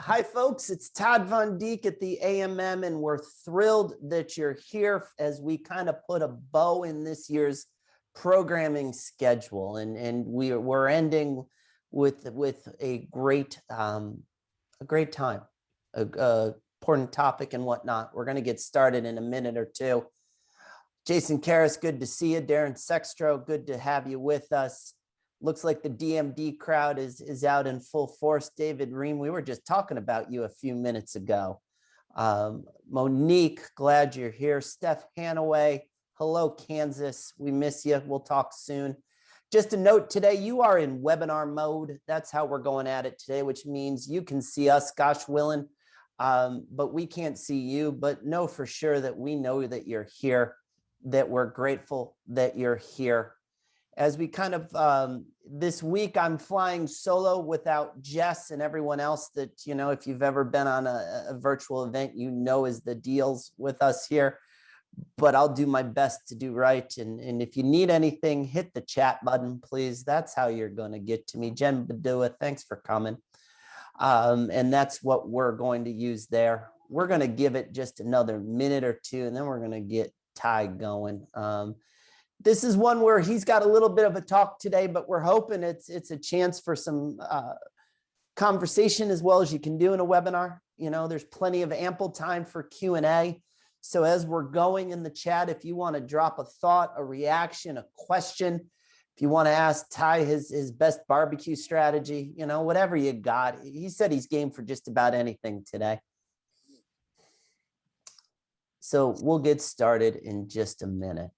Hi, folks. It's Todd Von Dijk at the AMM, and we're thrilled that you're here as we kind of put a bow in this year's programming schedule. And we're ending with a great time, a important topic and whatnot. We're going to get started in a minute or two. Jason Karras, good to see you. Darren Sextro, good to have you with us. Looks like the DMD crowd is out in full force. David Ream, we were just talking about you a few minutes ago. Monique, glad you're here. Steph Hanaway, hello, Kansas. We miss you. We'll talk soon. Just a note today, you are in webinar mode. That's how we're going at it today, which means you can see us, gosh willing, but we can't see you. But know for sure that we know that you're here, that we're grateful that you're here. As we kind of, this week, I'm flying solo without Jess and everyone else that, you know, if you've ever been on a virtual event, you know, is the deals with us here. But I'll do my best to do right. And if you need anything, hit the chat button, please. That's how you're going to get to me. Jen Badua, thanks for coming. And that's what we're going to use there. We're going to give it just another minute or two, and then we're going to get Tighe going. This is one where he's got a little bit of a talk today, but we're hoping it's a chance for some conversation as well as you can do in a webinar. You know, there's plenty of ample time for Q&A. So as we're going in the chat, if you want to drop a thought, a reaction, a question, if you want to ask Tighe his best barbecue strategy, you know, whatever you got. He said he's game for just about anything today. So we'll get started in just a minute.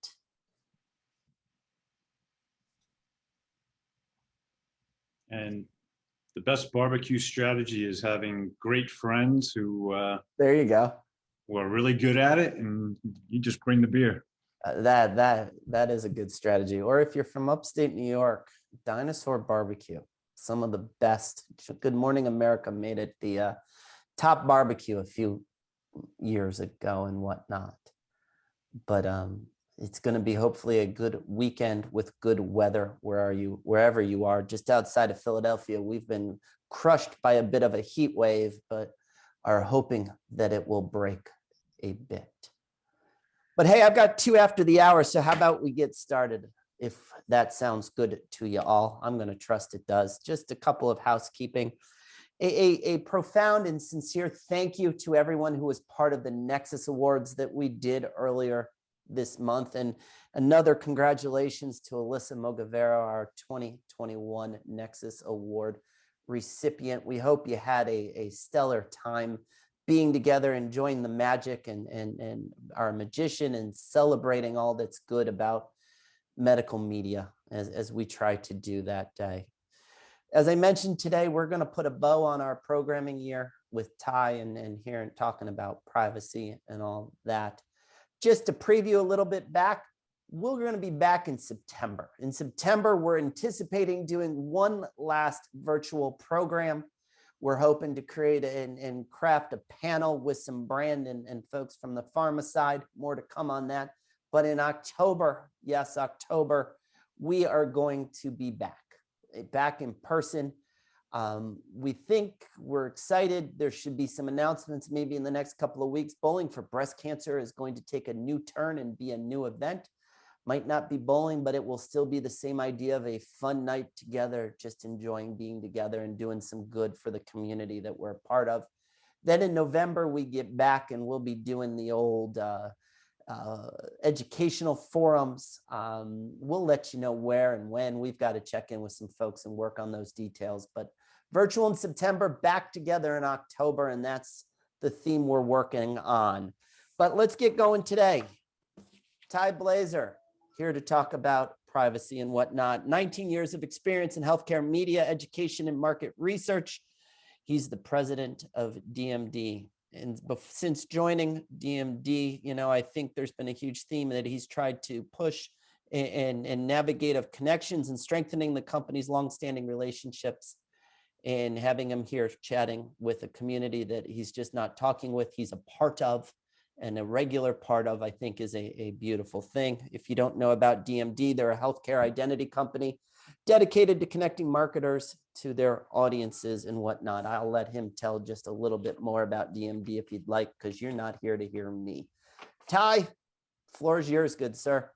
And the best barbecue strategy is having great friends who there you go, who are really good at it, and you just bring the beer. That is a good strategy. Or if you're from upstate New York, Dinosaur Barbecue, some of the best. Good Morning America made it the top barbecue a few years ago and whatnot. But it's going to be hopefully a good weekend with good weather wherever you are. Just outside of Philadelphia, we've been crushed by a bit of a heat wave, but are hoping that it will break a bit. But hey, I've got 2 after the hour, so how about we get started? If that sounds good to you all, I'm going to trust it does. Just a couple of housekeeping. A profound and sincere thank you to everyone who was part of the Nexus Awards that we did earlier this month, and another congratulations to Alyssa Mogavera, our 2021 Nexus Award recipient. We hope you had a stellar time being together, enjoying the magic and our magician, and celebrating all that's good about medical media as we try to do that day. As I mentioned today, we're going to put a bow on our programming year with Tighe and here and talking about privacy and all that. Just to preview a little bit back, we're going to be back in September. In September, we're anticipating doing one last virtual program. We're hoping to create and craft a panel with some brand and folks from the pharma side. More to come on that. But in October, yes, October, we are going to be back in person. We think we're excited. There should be some announcements maybe in the next couple of weeks. Bowling for Breast Cancer is going to take a new turn and be a new event. Might not be bowling, but it will still be the same idea of a fun night together, just enjoying being together and doing some good for the community that we're a part of. Then in November, we get back and we'll be doing the old educational forums. We'll let you know where and when. We've got to check in with some folks and work on those details, but virtual in September, back together in October, and that's the theme we're working on. But let's get going today. Tighe Blazier here to talk about privacy and whatnot. 19 years of experience in healthcare media, education, and market research. He's the president of DMD. And since joining DMD, you know, I think there's been a huge theme that he's tried to push and navigate of connections and strengthening the company's longstanding relationships, and having him here chatting with a community that he's just not talking with, he's a part of and a regular part of, I think is a beautiful thing. If you don't know about DMD, they're a healthcare identity company dedicated to connecting marketers to their audiences and whatnot. I'll let him tell just a little bit more about DMD if you'd like, because you're not here to hear me. Ty, floor is yours, good sir.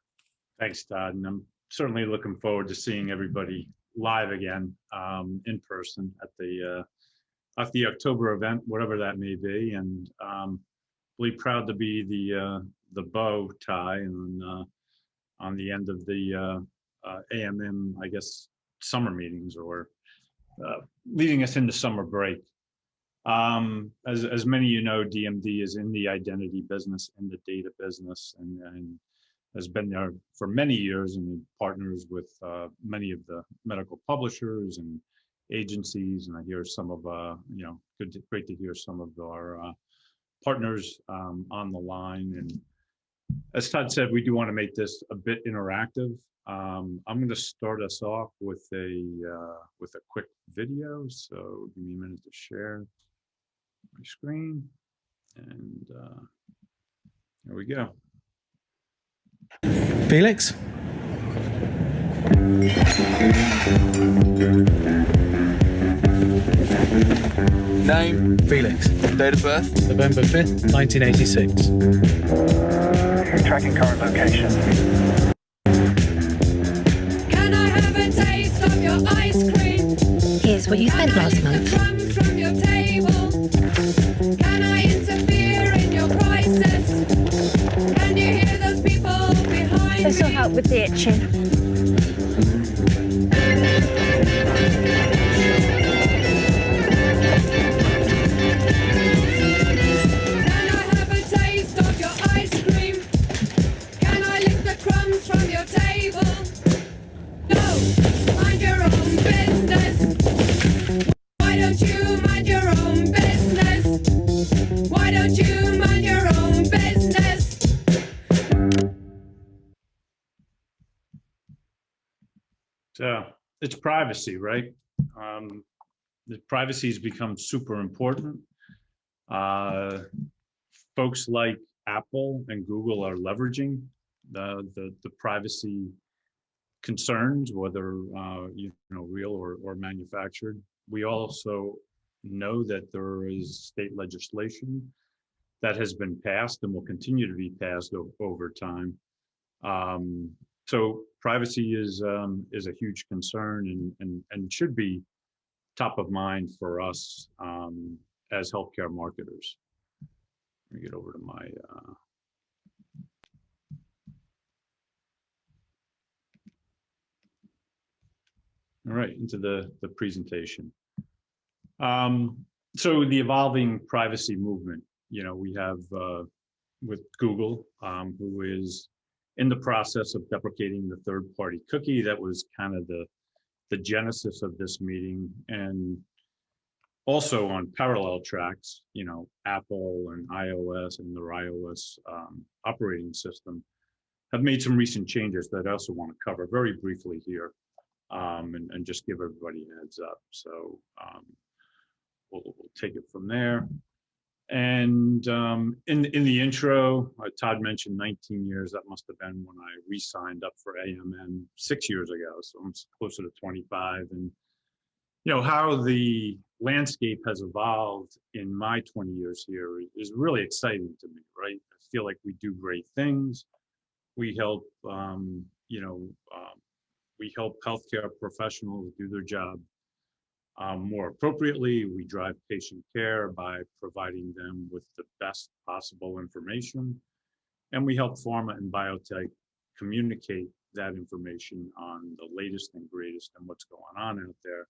Thanks, Todd. And I'm certainly looking forward to seeing everybody live again in person at the October event, whatever that may be. And really proud to be the bow tie on the end of the AMM, I guess, summer meetings, or leading us into summer break. As many of you know, DMD is in the identity business, in the data business, and has been there for many years, and partners with many of the medical publishers and agencies. And I hear some of, great to hear some of our partners on the line. And as Todd said, we do want to make this a bit interactive. I'm going to start us off with a quick video. So give me a minute to share my screen, and here we go. Felix? Name? Felix. Date of birth? November 5th, 1986. Tracking current location. Can I have a taste of your ice cream? Here's what you spent last month. Crumbs from your table. Can I interfere in your crisis? Can you hear those people behind This will me? help with the itching. Can I have a taste of your ice cream? Can I lick the crumbs from your table? No, mind your own business. Why don't you mind your own business? Why don't you mind your own business? So it's privacy, right? The privacy has become super important. Folks like Apple and Google are leveraging the privacy concerns, whether real or manufactured. We also know that there is state legislation that has been passed and will continue to be passed over time. So privacy is a huge concern and should be top of mind for us as healthcare marketers. Let me get over to my all right, into the presentation. So the evolving privacy movement, we have with Google, who is in the process of deprecating the third-party cookie. That was kind of the genesis of this meeting. And also on parallel tracks, Apple and iOS and their iOS operating system have made some recent changes that I also want to cover very briefly here, and just give everybody a heads up. So we'll take it from there. And in the intro, Todd mentioned 19 years. That must have been when I re-signed up for AMM 6 years ago. So I'm closer to 25. And how the landscape has evolved in my 20 years here is really exciting to me, right? I feel like we do great things. We help, we help healthcare professionals do their job more appropriately. We drive patient care by providing them with the best possible information. And we help pharma and biotech communicate that information on the latest and greatest and what's going on out there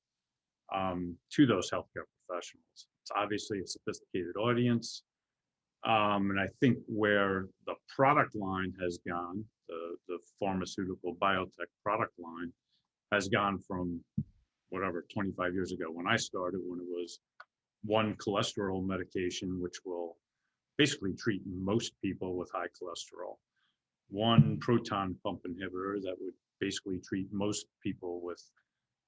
to those healthcare professionals. It's obviously a sophisticated audience. And I think where the product line has gone, the pharmaceutical biotech product line has gone from whatever, 25 years ago when I started, when it was one cholesterol medication, which will basically treat most people with high cholesterol, one proton pump inhibitor that would basically treat most people with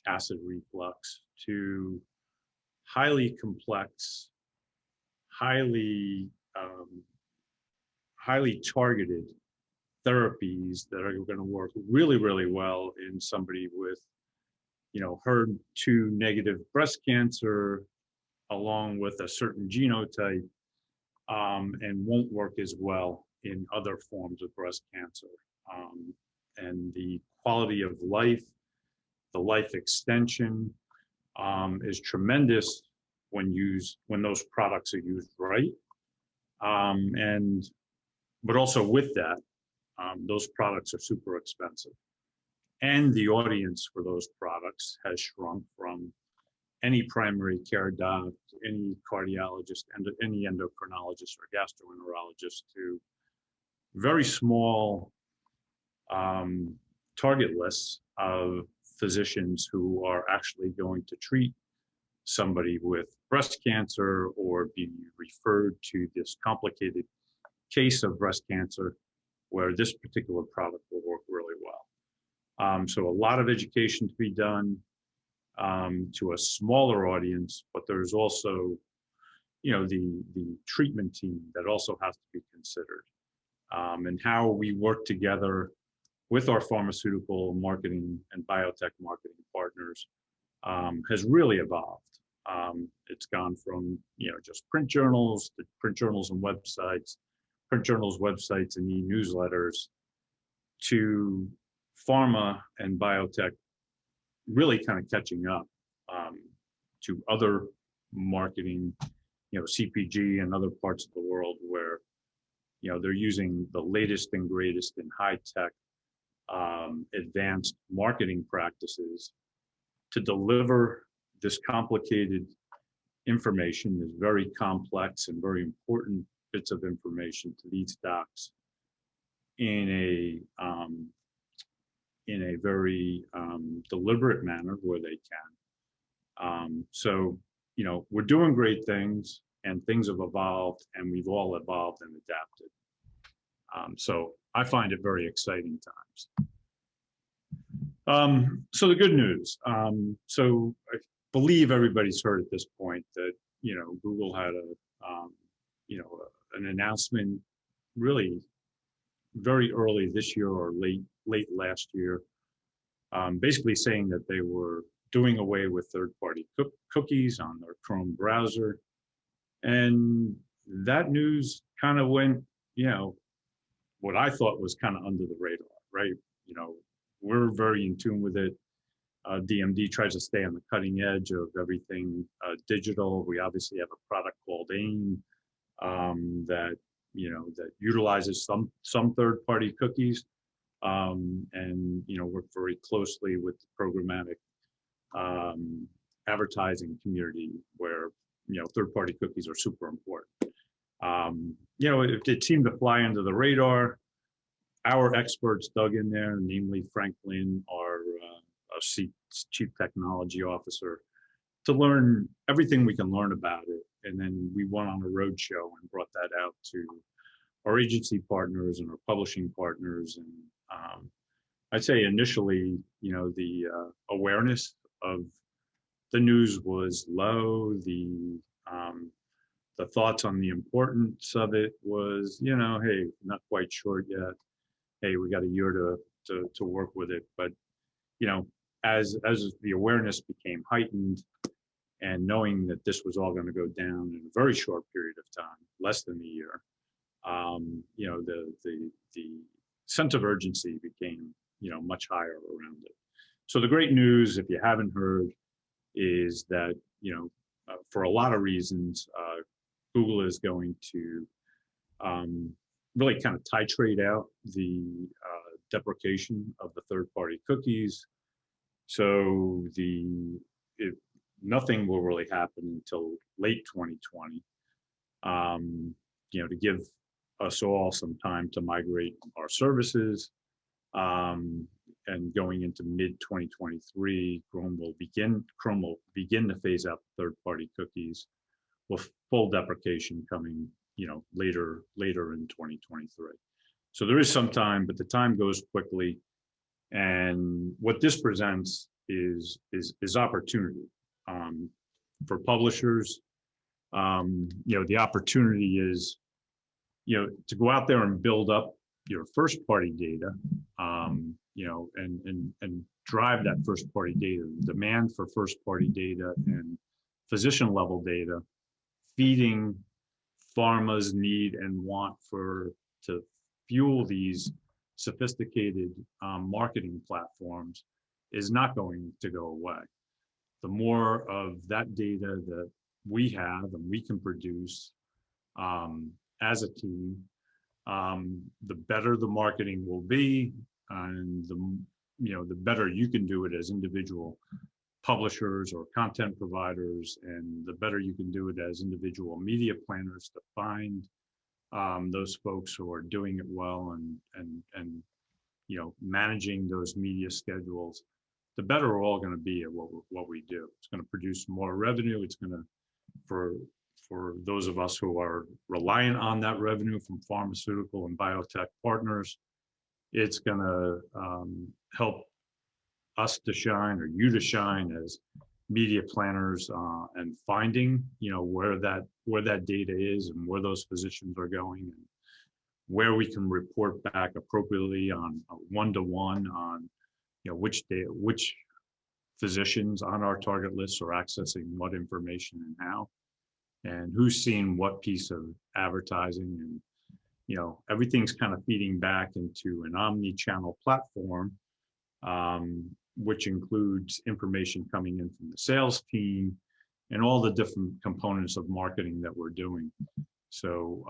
acid reflux, to highly complex, highly targeted therapies that are going to work really, really well in somebody with HER2 negative breast cancer along with a certain genotype, and won't work as well in other forms of breast cancer. And the quality of life, the life extension is tremendous when those products are used right. But also with that, those products are super expensive. And the audience for those products has shrunk from any primary care doc, any cardiologist, and any endocrinologist or gastroenterologist to very small target lists of physicians who are actually going to treat somebody with breast cancer or be referred to this complicated case of breast cancer where this particular product will work really well. So a lot of education to be done to a smaller audience, but there's also, the treatment team that also has to be considered, and how we work together with our pharmaceutical marketing and biotech marketing partners has really evolved. It's gone from, just print journals to print journals and websites, print journals, websites, and e-newsletters to pharma and biotech really kind of catching up to other marketing, CPG and other parts of the world where, they're using the latest and greatest in high-tech advanced marketing practices to deliver this complicated information, this very complex and very important bits of information to these docs in a very deliberate manner where they can. So, we're doing great things and things have evolved and we've all evolved and adapted. So I find it very exciting times. So the good news. So I believe everybody's heard at this point that, Google had an announcement really very early this year or late last year, basically saying that they were doing away with third-party cookies on their Chrome browser. And that news kind of went, what I thought was kind of under the radar, right? We're very in tune with it. DMD tries to stay on the cutting edge of everything digital. We obviously have a product called AIM that utilizes some third-party cookies, and work very closely with the programmatic advertising community where third-party cookies are super important. It seemed to fly under the radar. Our experts dug in there, namely Frank Lynn, our chief technology officer, to learn everything we can learn about it. And then we went on a roadshow and brought that out to our agency partners and our publishing partners. And I'd say initially, the awareness of the news was low. The thoughts on the importance of it was, hey, not quite sure yet. Hey, we got a year to work with it. But, as the awareness became heightened and knowing that this was all going to go down in a very short period of time, less than a year, the sense of urgency became, much higher around it. So the great news, if you haven't heard, is that, for a lot of reasons, Google is going to really kind of titrate out the deprecation of the third-party cookies. So nothing will really happen until late 2020, to give us all some time to migrate our services. And going into mid 2023, Chrome will begin to phase out third-party cookies, with full deprecation coming, later in 2023. So there is some time, but the time goes quickly. And what this presents is opportunity for publishers. The opportunity is, to go out there and build up your first-party data, and drive that first party data, the demand for first party data and physician level data, feeding pharma's need and want to fuel these sophisticated marketing platforms is not going to go away. The more of that data that we have and we can produce as a team, the better the marketing will be, and the better you can do it as individual publishers or content providers, and the better you can do it as individual media planners to find those folks who are doing it well and managing those media schedules, the better we're all going to be at what we do. It's going to produce more revenue. It's going to, for those of us who are reliant on that revenue from pharmaceutical and biotech partners, it's going to help us to shine, or you to shine as media planners, and finding where that data is and where those physicians are going, and where we can report back appropriately on one-to-one on which physicians on our target list are accessing what information and how, and who's seen what piece of advertising. And everything's kind of feeding back into an omni-channel platform, which includes information coming in from the sales team and all the different components of marketing that we're doing. So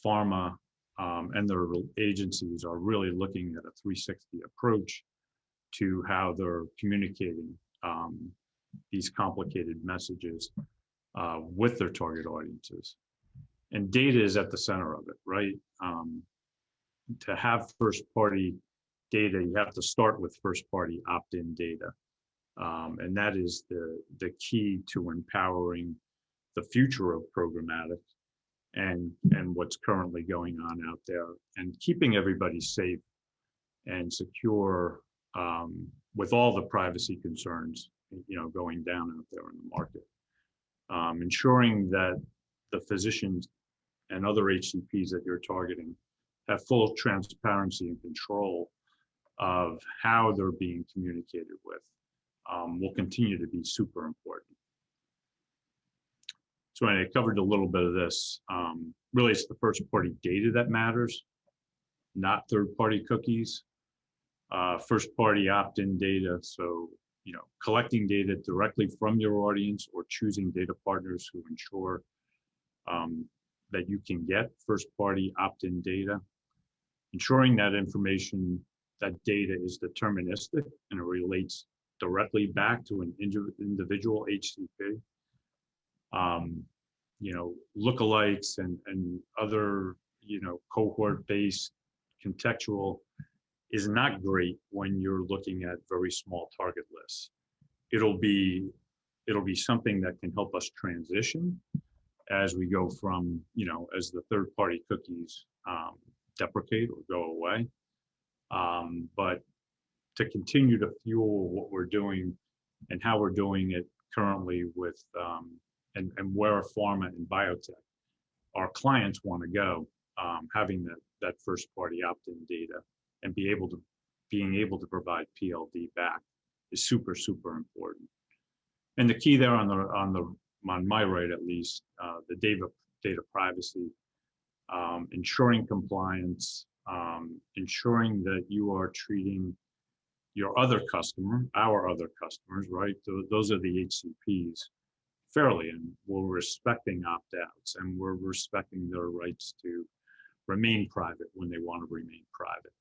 pharma and their agencies are really looking at a 360 approach to how they're communicating these complicated messages with their target audiences. And data is at the center of it, right? To have first party data, you have to start with first party opt-in data. And that is the key to empowering the future of programmatic and what's currently going on out there, and keeping everybody safe and secure with all the privacy concerns going down out there in the market. Ensuring that the physicians and other HCPs that you're targeting have full transparency and control of how they're being communicated with will continue to be super important. So I covered a little bit of this. Really, it's the first party data that matters, not third party cookies. First party opt-in data, so collecting data directly from your audience, or choosing data partners who ensure that you can get first party opt-in data. Ensuring that information, that data is deterministic and it relates directly back to an individual HCP. Lookalikes and other, cohort-based contextual is not great when you're looking at very small target lists. It'll be something that can help us transition as we go from, as the third-party cookies deprecate or go away. But to continue to fuel what we're doing and how we're doing it currently with, and where pharma and biotech, our clients want to go, having that first-party opt-in data and being able to provide PLD back is super, super important. And the key there on my right, at least, the data privacy, ensuring compliance, ensuring that you are treating your other customer, our other customers, right? Those are the HCPs fairly, and we're respecting opt-outs, and we're respecting their rights to remain private when they want to remain private.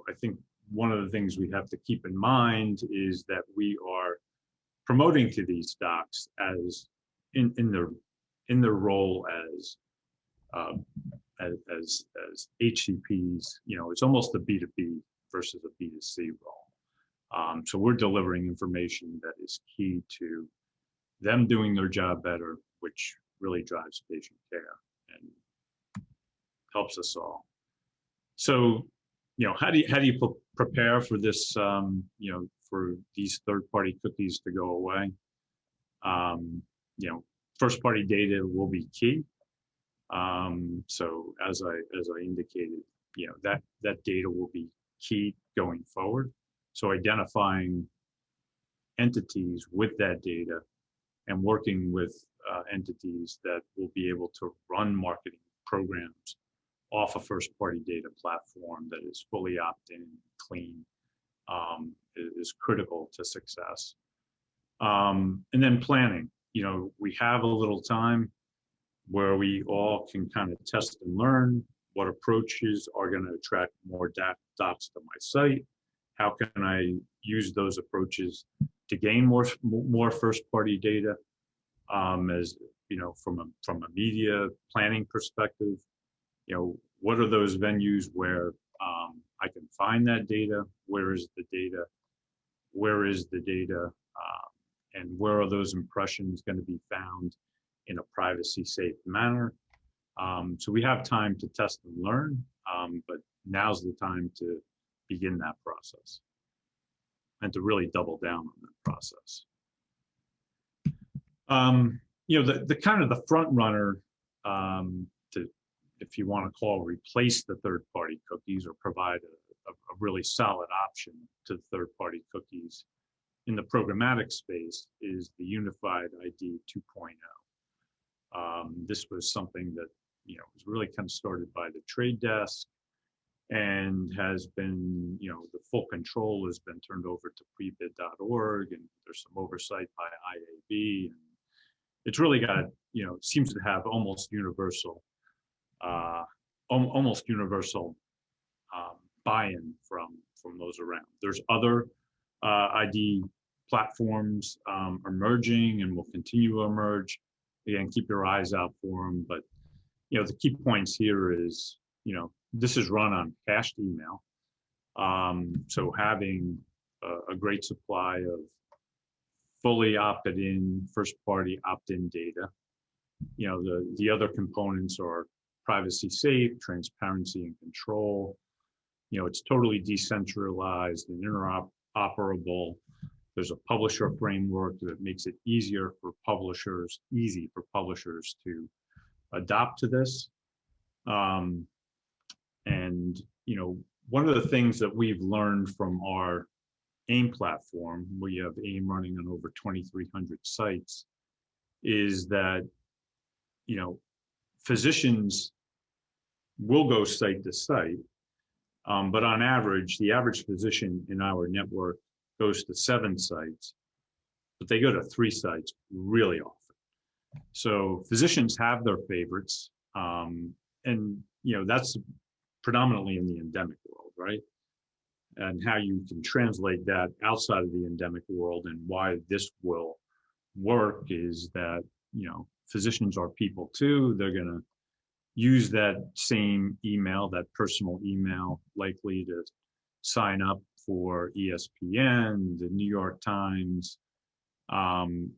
I think one of the things we have to keep in mind is that we are promoting to these docs as in their role as HCPs. It's almost a B2B versus a B2C role. So we're delivering information that is key to them doing their job better, which really drives patient care and helps us all. So, how do you prepare for this? For these third-party cookies to go away. First-party data will be key. So as I indicated, that data will be key going forward. So identifying entities with that data and working with entities that will be able to run marketing programs off a first-party data platform that is fully opt-in, clean, is critical to success. And then planning. You know, we have a little time where we all can kind of test and learn what approaches are going to attract more docs to my site. How can I use those approaches to gain more first-party data? As you know, from a media planning perspective, you know, what are those venues where I can find that data? Where is the data? Where is the data? And where are those impressions going to be found in a privacy-safe manner? So we have time to test and learn, but now's the time to begin that process and to really double down on that process. You know, the kind of the front runner to, if you want to call, replace the third-party cookies or provide a really solid option to third-party cookies in the programmatic space is the Unified ID 2.0. This was something that, you know, was really kind of started by the trade desk and has been, you know, the full control has been turned over to prebid.org, and there's some oversight by IAB. And it's really got, you know, it seems to have almost universal buy-in from those around. There's other ID platforms emerging and will continue to emerge. Again, keep your eyes out for them. But, you know, the key points here is, you know, this is run on cached email. So having a great supply of fully opted in, first party opt-in data. You know, the other components are privacy safe, transparency and control. You know, it's totally decentralized and interoperable. There's a publisher framework that makes it easy for publishers to adopt to this. And, you know, one of the things that we've learned from our AIM platform, we have AIM running on over 2,300 sites, is that, you know, physicians will go site to site, but on average, the average physician in our network goes to 7 sites, but they go to 3 sites really often. So physicians have their favorites, and, you know, that's predominantly in the endemic world, right? And how you can translate that outside of the endemic world and why this will work is that, you know, physicians are people too. They're going to use that same email, that personal email, likely to sign up for ESPN, the New York Times, and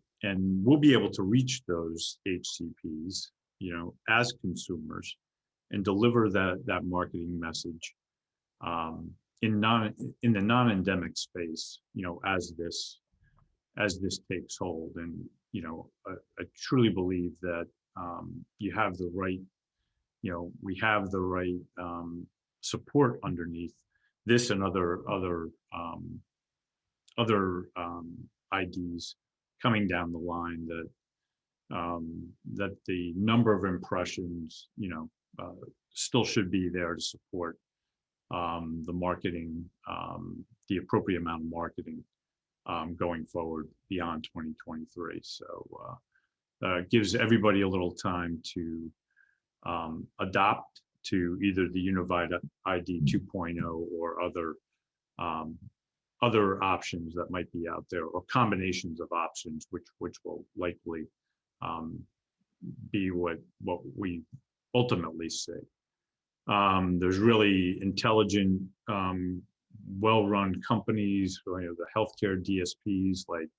we'll be able to reach those HCPs, you know, as consumers and deliver that marketing message in the non-endemic space, you know, as this takes hold. And, you know, I truly believe that you have the right, you know, we have the right support underneath this and other IDs coming down the line that the number of impressions, you know, still should be there to support the marketing, the appropriate amount of marketing going forward beyond 2023. So it gives everybody a little time to adopt to either the Unified ID 2.0 or other options that might be out there, or combinations of options, which will likely be what we ultimately see. There's really intelligent, well-run companies, you know, the healthcare DSPs like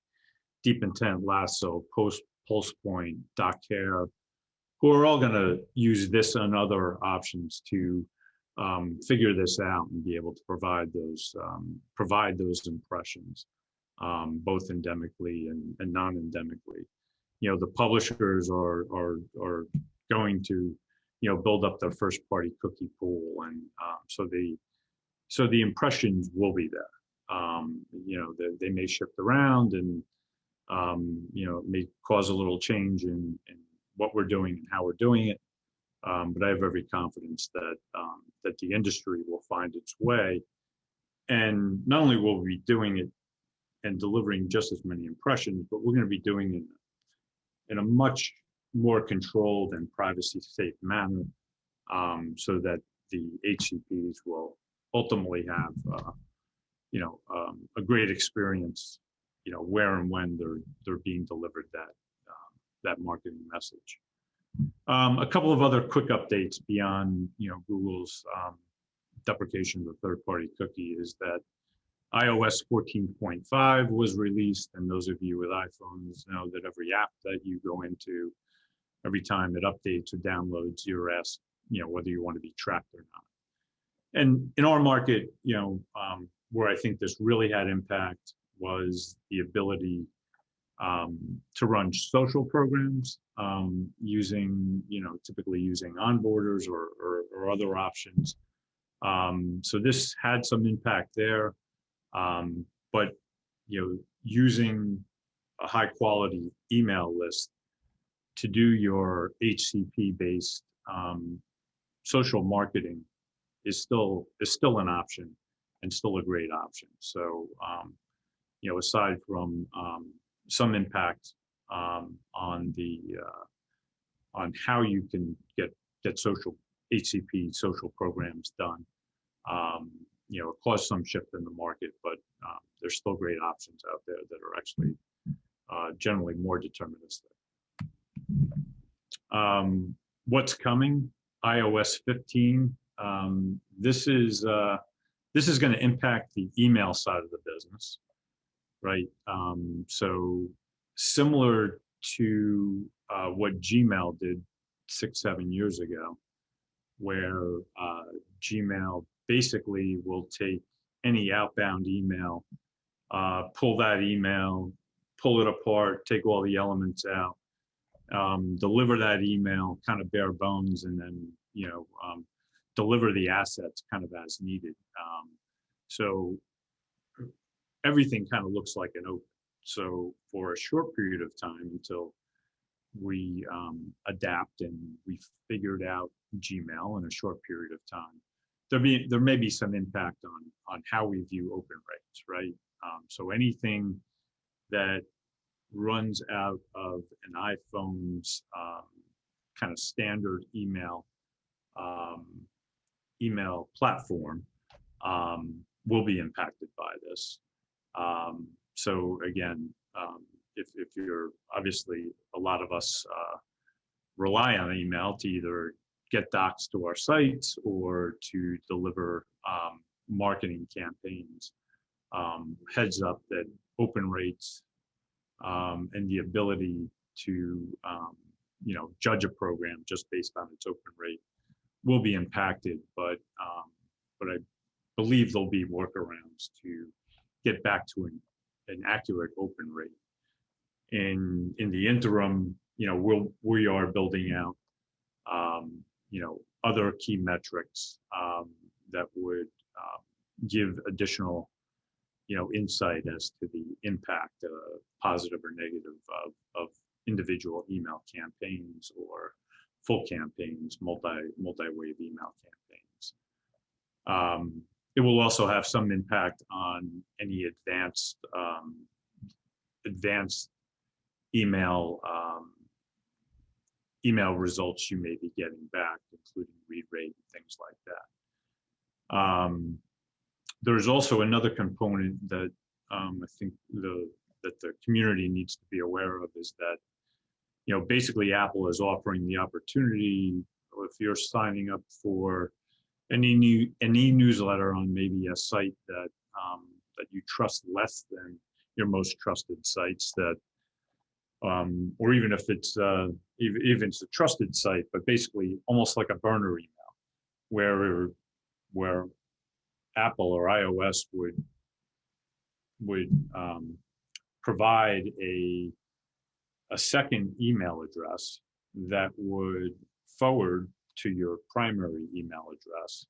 Deep Intent, Lasso, PulsePoint, DocCare, who are all going to use this and other options to figure this out and be able to provide those impressions, both endemically and non-endemically. You know, the publishers are going to, you know, build up their first-party cookie pool, and so the impressions will be there. They may shift around, and it may cause a little change in what we're doing and how we're doing it. But I have every confidence that the industry will find its way, and not only will we be doing it and delivering just as many impressions, but we're going to be doing it in a much more controlled and privacy safe manner, so that the HCPs will ultimately have a great experience, where and when they're being delivered that marketing message. A couple of other quick updates beyond Google's deprecation of the third-party cookie is that iOS 14.5 was released, and those of you with iPhones know that every app that you go into, every time it updates or downloads, you're asked, whether you want to be tracked or not. And in our market, where I think this really had impact was the ability to run social programs typically using onboarders or other options. So this had some impact there, but using a high quality email list to do your HCP based social marketing is still an option, and still a great option. So aside from some impact on how you can get social HCP social programs done, it caused some shift in the market, but there's still great options out there that are actually generally more deterministic. What's coming? iOS 15. This is going to impact the email side of the business, right? So similar to what Gmail did 6-7 years ago, where Gmail basically will take any outbound email, pull that email, pull it apart, take all the elements out, deliver that email kind of bare bones, and then deliver the assets kind of as needed. So everything kind of looks like an open. So for a short period of time, until we adapt and we figured out Gmail in a short period of time, there may be some impact on how we view open rates, right? So anything that runs out of an iPhone's kind of standard email platform will be impacted by this. So again, if you're obviously, a lot of us rely on email to either get docs to our sites or to deliver marketing campaigns. Heads up that open rates and the ability to judge a program just based on its open rate will be impacted, but I believe there'll be workarounds to get back to an accurate open rate. In the interim, we are building out other key metrics that would give additional insight as to the impact, positive or negative, of individual email campaigns or full campaigns, multi-wave email campaigns. It will also have some impact on any advanced email results you may be getting back, including read rate and things like that. There's also another component that I think that the community needs to be aware of, is that basically Apple is offering the opportunity, if you're signing up for an e-newsletter on maybe a site that you trust less than your most trusted sites, that or even if it's a trusted site, but basically almost like a burner email, where Apple or iOS would provide a second email address that would forward to your primary email address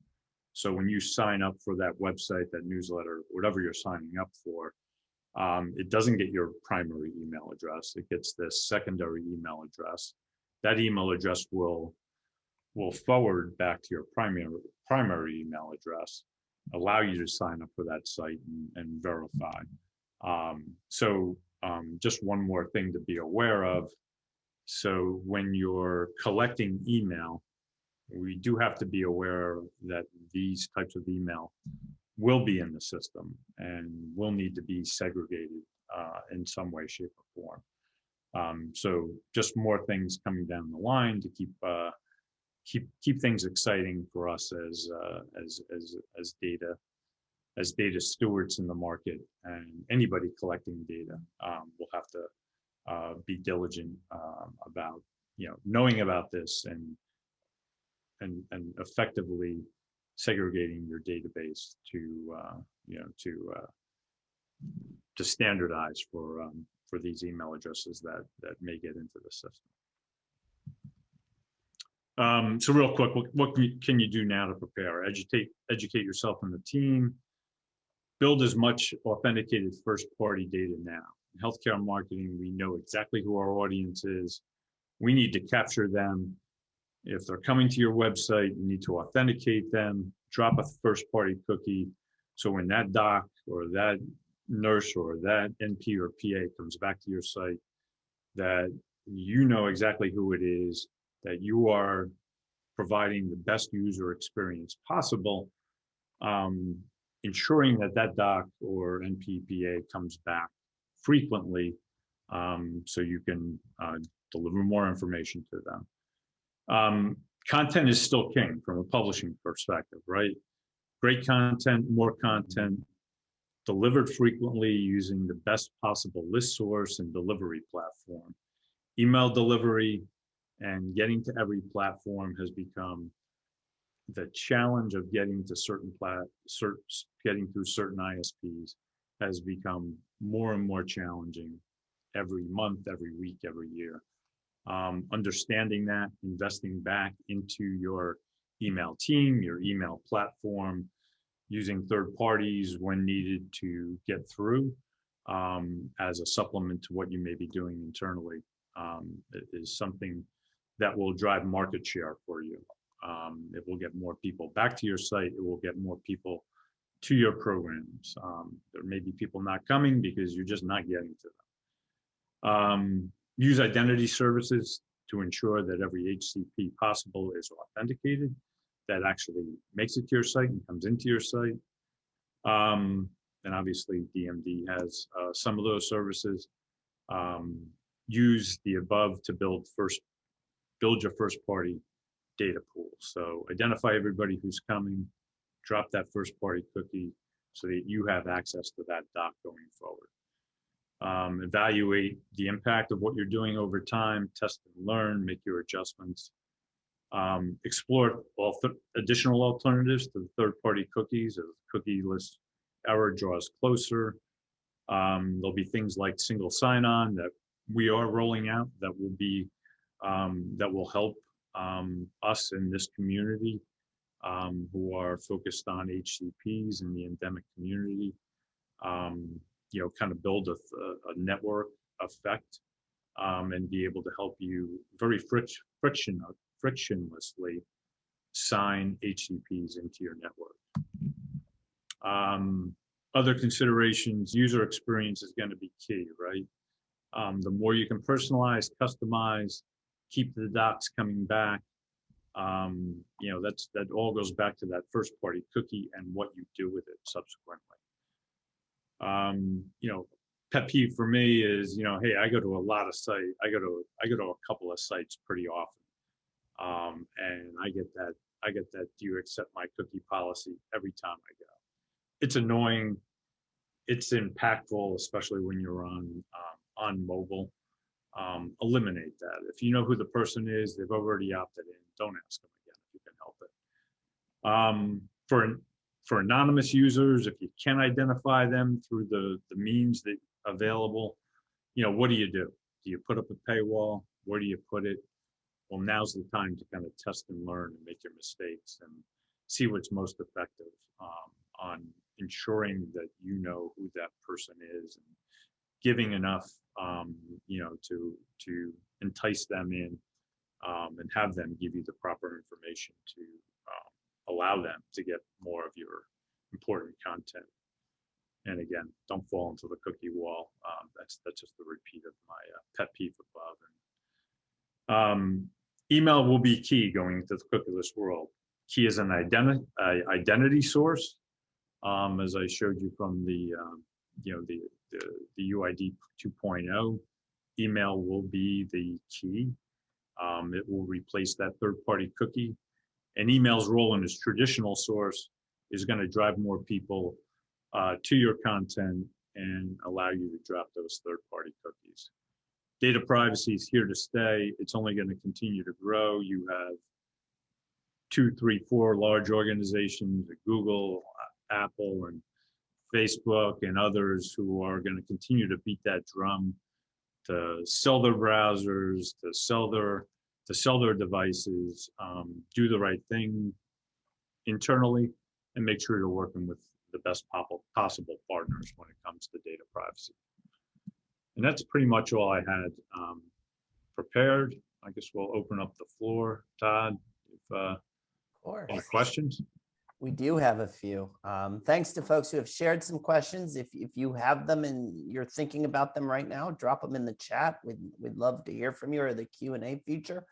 So when you sign up for that website, that newsletter, whatever you're signing up for, it doesn't get your primary email address. It gets this secondary email address. That email address will forward back to your primary email address, allow you to sign up for that site and verify. Just one more thing to be aware of. So when you're collecting email, we do have to be aware that these types of email will be in the system and will need to be segregated in some way, shape, or form. So just more things coming down the line to keep things exciting for us as data stewards in the market, and anybody collecting data will have to be diligent about knowing about this and effectively segregating your database to standardize for these email addresses that may get into the system. So real quick, what can you do now to prepare? Educate yourself and the team. Build as much authenticated first-party data now. In healthcare marketing, we know exactly who our audience is. We need to capture them. If they're coming to your website, you need to authenticate them, drop a first-party cookie. So when that doc or that nurse or that NP or PA comes back to your site, that you know exactly who it is, that you are providing the best user experience possible, ensuring that doc or NPPA comes back frequently, so you can deliver more information to them. Content is still king from a publishing perspective, right? Great content, more content, delivered frequently using the best possible list source and delivery platform. Email delivery and getting to every platform has become the challenge of getting to getting through certain ISPs has become more and more challenging every month, every week, every year. Understanding that, investing back into your email team, your email platform, using third parties when needed to get through as a supplement to what you may be doing internally is something that will drive market share for you. It will get more people back to your site. It will get more people to your programs. There may be people not coming because you're just not getting to them. Use identity services to ensure that every HCP possible is authenticated, that actually makes it to your site and comes into your site. And obviously DMD has some of those services. Use the above to build your first party data pool. So identify everybody who's coming, drop that first party cookie so that you have access to that doc going forward. Evaluate the impact of what you're doing over time, test and learn, make your adjustments. Explore additional alternatives to the third-party cookies as the cookieless era draws closer. There'll be things like single sign-on that we are rolling out that will help us in this community who are focused on HCPs in the endemic community. Kind of build a network effect and be able to help you very frictionlessly sign HCPs into your network. Other considerations, user experience is going to be key, right? The more you can personalize, customize, keep the docs coming back, that all goes back to that first party cookie and what you do with it subsequently. Pet peeve for me is, hey, I go to a lot of sites. I go to a couple of sites pretty often. And I get that, do you accept my cookie policy every time I go? It's annoying. It's impactful, especially when you're on mobile. Eliminate that. If you know who the person is, they've already opted in, don't ask them again if you can help it. For anonymous users, if you can identify them through the means that available, what do? Do you put up a paywall? Where do you put it? Well, now's the time to kind of test and learn and make your mistakes see what's most effective on ensuring that you know who that person is, and giving enough, to entice them in, and have them give you the proper information to allow them to get more of your important content. And again, don't fall into the cookie wall. That's just the repeat of my pet peeve above. And email will be key going into the cookieless world. Key is an identity source, as I showed you from the UID 2.0. Email will be the key. It will replace that third-party cookie. And email's role in its traditional source is going to drive more people to your content and allow you to drop those third-party cookies. Data privacy is here to stay. It's only going to continue to grow. You have 2, 3, 4 large organizations, Google, Apple, and Facebook, and others who are going to continue to beat that drum to sell their browsers, to sell their devices, do the right thing internally, and make sure you're working with the best possible partners when it comes to data privacy. And that's pretty much all I had prepared. I guess we'll open up the floor. Todd, if any questions? We do have a few. Thanks to folks who have shared some questions. If you have them and you're thinking about them right now, drop them in the chat. We'd love to hear from you, or the Q&A feature.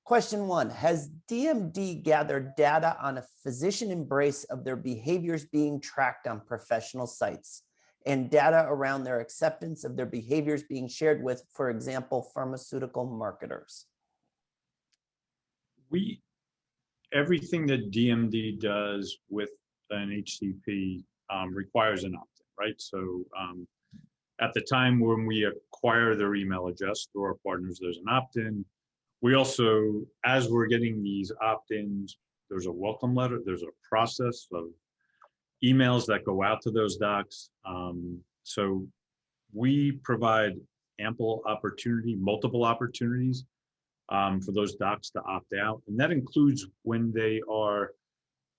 Question 1, has DMD gathered data on a physician embrace of their behaviors being tracked on professional sites, and data around their acceptance of their behaviors being shared with, for example, pharmaceutical marketers? Everything that DMD does with an HCP requires an opt-in, right? So at the time when we acquire their email address through our partners, there's an opt-in. We also, as we're getting these opt-ins, there's a welcome letter, there's a process of emails that go out to those docs. So we provide ample opportunity, multiple opportunities for those docs to opt out. And that includes when they are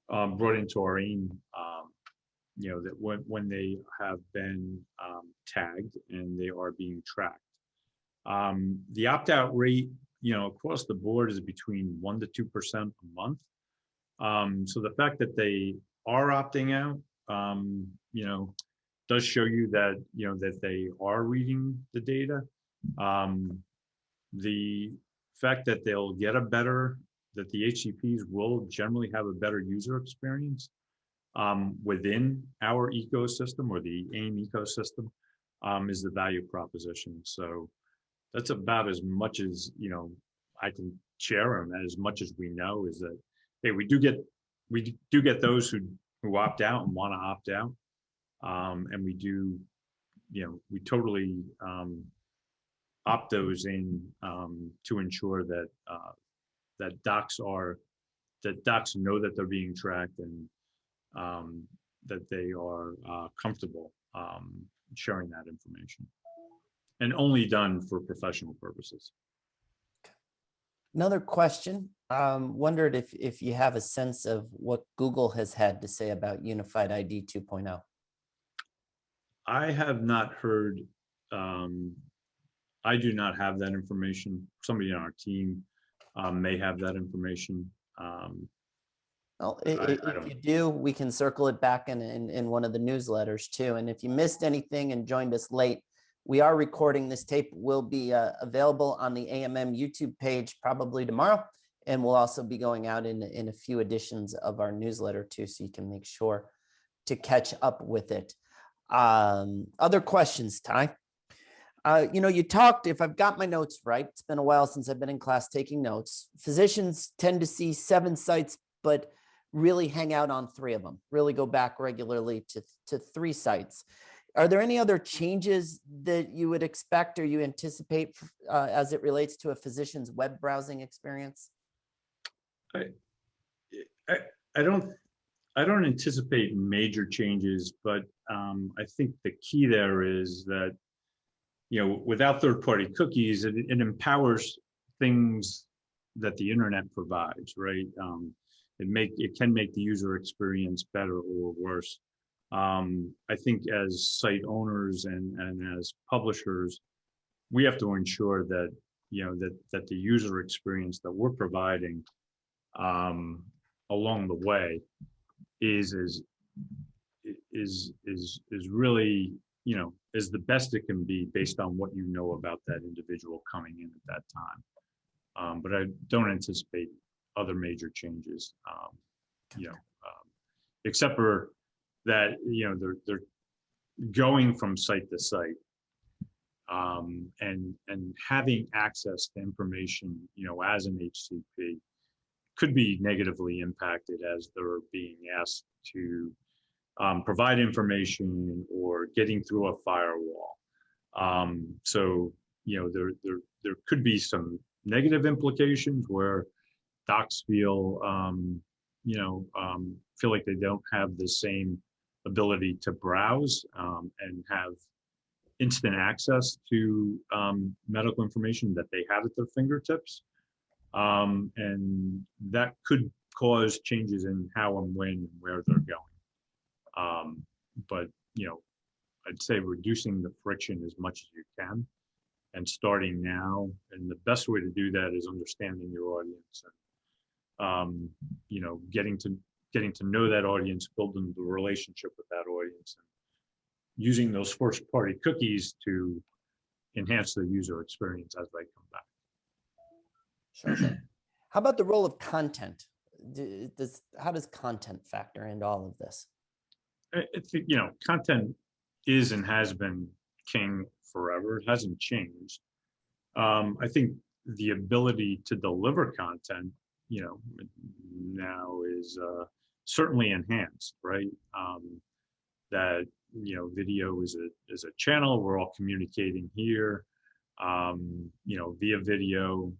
brought into our AIM, that when they have been tagged and they are being tracked. The opt-out rate, across the board is between 1% to 2% a month. So the fact that they are opting out, does show you that, that they are reading the data. The fact that they'll get that the HCPs will generally have a better user experience within our ecosystem, or the AIM ecosystem, is the value proposition. So that's about as much as, I can share, and as much as we know, is that, hey, we do get those who opt out and want to opt out. And we do, we totally opt those in to ensure that that docs know that they're being tracked, and that they are comfortable sharing that information, and only done for professional purposes. Another question, wondered if you have a sense of what Google has had to say about Unified ID 2.0. I have not heard, I do not have that information. Somebody on our team may have that information. Well, if you do, we can circle it back in one of the newsletters too. And if you missed anything and joined us late, we are recording this tape. Will be available on the AMM YouTube page probably tomorrow. And we'll also be going out in a few editions of our newsletter too, so you can make sure to catch up with it. Other questions, Ty? You talked, if I've got my notes right, it's been a while since I've been in class taking notes. Physicians tend to see 7 sites, but really hang out on 3 of them, really go back regularly to 3 sites. Are there any other changes that you would expect or you anticipate as it relates to a physician's web browsing experience? I don't anticipate major changes, but I think the key there is that, without third-party cookies, it empowers things that the internet provides, right? it can make the user experience better or worse. I think as site owners and as publishers, we have to ensure that that the user experience that we're providing along the way is really is the best it can be based on what you know about that individual coming in at that time. But I don't anticipate other major changes, except for that they're going from site to site, and having access to information as an HCP could be negatively impacted as they're being asked to provide information or getting through a firewall. So there could be some negative implications where docs feel feel like they don't have the same ability to browse and have instant access to medical information that they have at their fingertips. And that could cause changes in how and when and where they're going. But I'd say reducing the friction as much as you can and starting now. And the best way to do that is understanding your audience and getting to know that audience, building the relationship with that audience, and using those first-party cookies to enhance the user experience as they come back. Sure. How about the role of content? How does content factor into all of this? Content is and has been king forever. It hasn't changed. I think the ability to deliver content, now is certainly enhanced, right? That video is a channel. We're all communicating here, via video.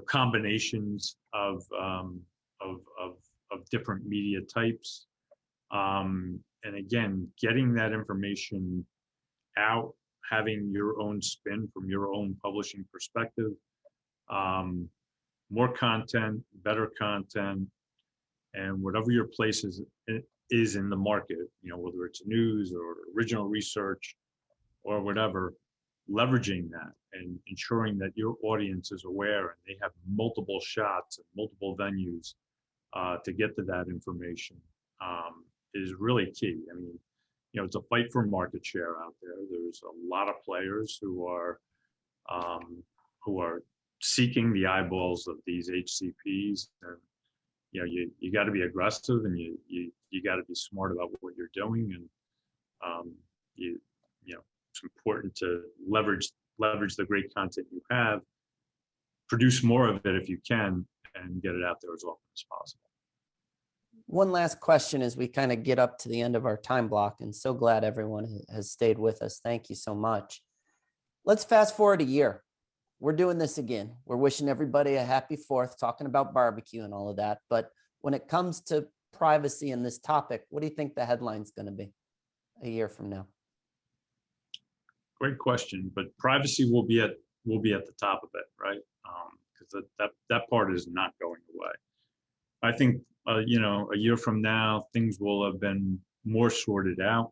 Combinations of different media types, and again, getting that information out, having your own spin from your own publishing perspective, more content, better content, and whatever your place is in the market, whether it's news or original research or whatever, leveraging that and ensuring that your audience is aware and they have multiple shots and multiple venues to get to that information is really key. I mean, it's a fight for market share out there. There's a lot of players who are seeking the eyeballs of these HCPs, and you got to be aggressive, and you got to be smart about what you're doing, and it's important to leverage the great content you have, produce more of it if you can, and get it out there as often as possible. One last question as we kind of get up to the end of our time block, and so glad everyone has stayed with us. Thank you so much. Let's fast forward a year. We're doing this again. We're wishing everybody a happy 4th, talking about barbecue and all of that. But when it comes to privacy and this topic, what do you think the headline's going to be a year from now? Great question, but privacy will be at the top of it, right? Because that part is not going away. I think a year from now, things will have been more sorted out.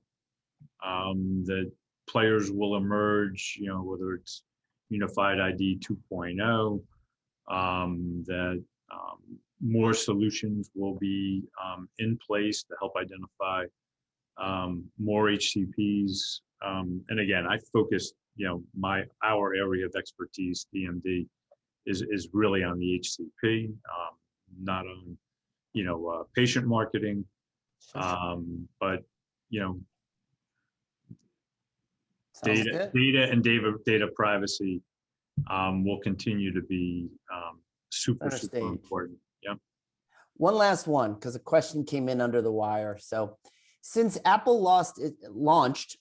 That players will emerge, whether it's Unified ID 2.0, that more solutions will be in place to help identify more HCPs. And again, I focus, our area of expertise, DMD, is really on the HCP, not on, patient marketing. But, data privacy will continue to be super important. Yeah. One last one, because a question came in under the wire. So since Apple launched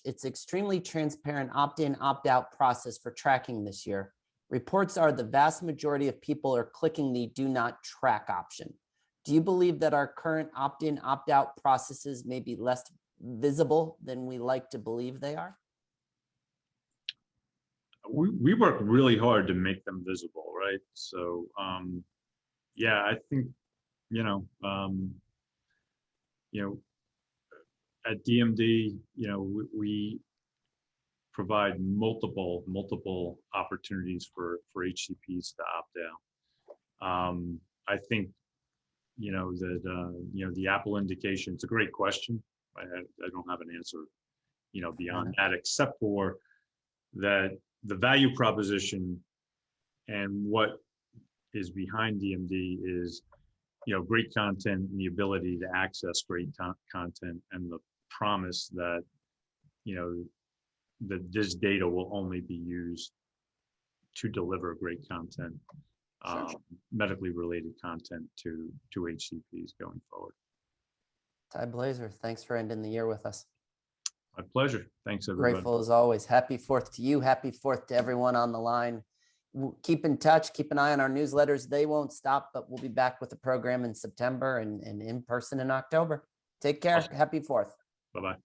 its extremely transparent opt-in, opt-out process for tracking this year, reports are the vast majority of people are clicking the do not track option. Do you believe that our current opt-in, opt-out processes may be less visible than we like to believe they are? We work really hard to make them visible, right? it. So, yeah, I think, at DMD, we provide multiple opportunities for HCPs to opt out. I think, the Apple indication, it's a great question. I don't have an answer, beyond that, except for that the value proposition and what is behind DMD is, great content and the ability to access great content, and the promise that, that this data will only be used to deliver great content, medically related content to HCPs going forward. Tighe Blazier, thanks for ending the year with us. My pleasure. Thanks, everybody. Grateful as always. Happy 4th to you. Happy 4th to everyone on the line. Keep in touch. Keep an eye on our newsletters. They won't stop, but we'll be back with the program in September and in person in October. Take care. Awesome. Happy 4th. Bye-bye.